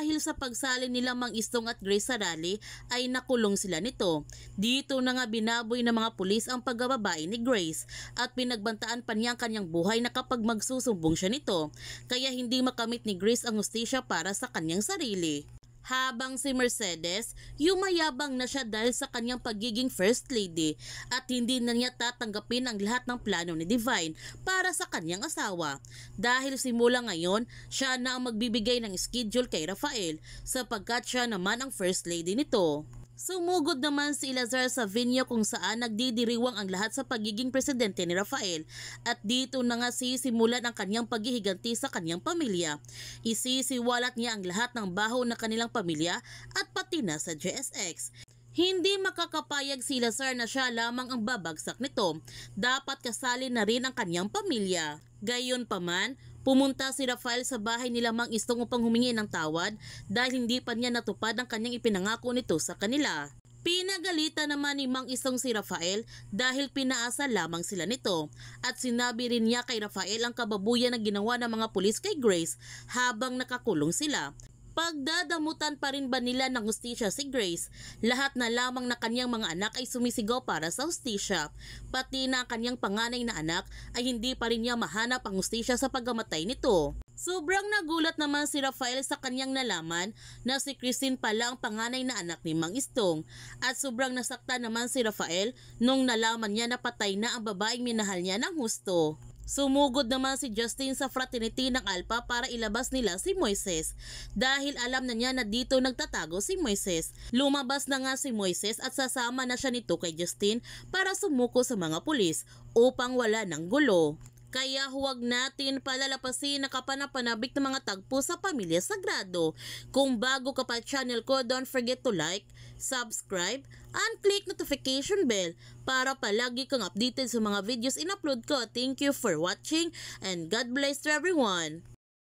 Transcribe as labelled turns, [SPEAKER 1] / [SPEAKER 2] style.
[SPEAKER 1] dahil sa pagsali nila Mang Istong at Grace sa rally ay nakulong sila nito. Dito na nga binaboy ng mga pulis ang pagbababae ni Grace at pinagbantaan pa niya ang kanyang buhay na kapag magsusumbong siya nito, kaya hindi makamit ni Grace ang hustisya para sa kanyang sarili. Habang si Mercedes, yumayabang na siya dahil sa kanyang pagiging first lady at hindi na niya tatanggapin ang lahat ng plano ni Divine para sa kanyang asawa. Dahil simula ngayon, siya na ang magbibigay ng schedule kay Rafael sapagkat siya naman ang first lady nito. Sumugod naman si Lazar sa venue kung saan nagdidiriwang ang lahat sa pagiging presidente ni Rafael at dito na nga sisimulan ang kanyang paghihiganti sa kanyang pamilya. Isisiwalat niya ang lahat ng baho ng kanilang pamilya at pati na sa JSX. Hindi makakapayag si Lazar na siya lamang ang babagsak nito. Dapat kasali na rin ang kanyang pamilya. Gayunpaman, pumunta si Rafael sa bahay nila Mang Istong upang humingi ng tawad dahil hindi pa niya natupad ang kanyang ipinangako nito sa kanila. Pinagalitan naman ni Mang Istong si Rafael dahil pinaasa lamang sila nito at sinabi rin niya kay Rafael ang kababuyan na ginawa ng mga pulis kay Grace habang nakakulong sila. Pagdadamutan pa rin ba nila ng hustisya si Grace? Lahat na lamang na kanyang mga anak ay sumisigaw para sa hustisya. Pati na ang kanyang panganay na anak ay hindi pa rin niya mahanap ang hustisya sa pagkamatay nito. Sobrang nagulat naman si Rafael sa kanyang nalaman na si Christine pala ang panganay na anak ni Mang Istong at sobrang nasaktan naman si Rafael nung nalaman niya na patay na ang babaeng minahal niya ng husto. Sumugod naman si Justin sa fraternity ng Alpha para ilabas nila si Moises dahil alam na niya na dito nagtatago si Moises. Lumabas na nga si Moises at sasama na siya nito kay Justin para sumuko sa mga pulis upang wala ng gulo. Kaya huwag natin palalapasin na kapanapanabik ng mga tagpo sa Pamilya Sagrado. Kung bago ka pa channel ko, don't forget to like, subscribe, and click notification bell para palagi kang updated sa mga videos in-upload ko. Thank you for watching and God bless to everyone.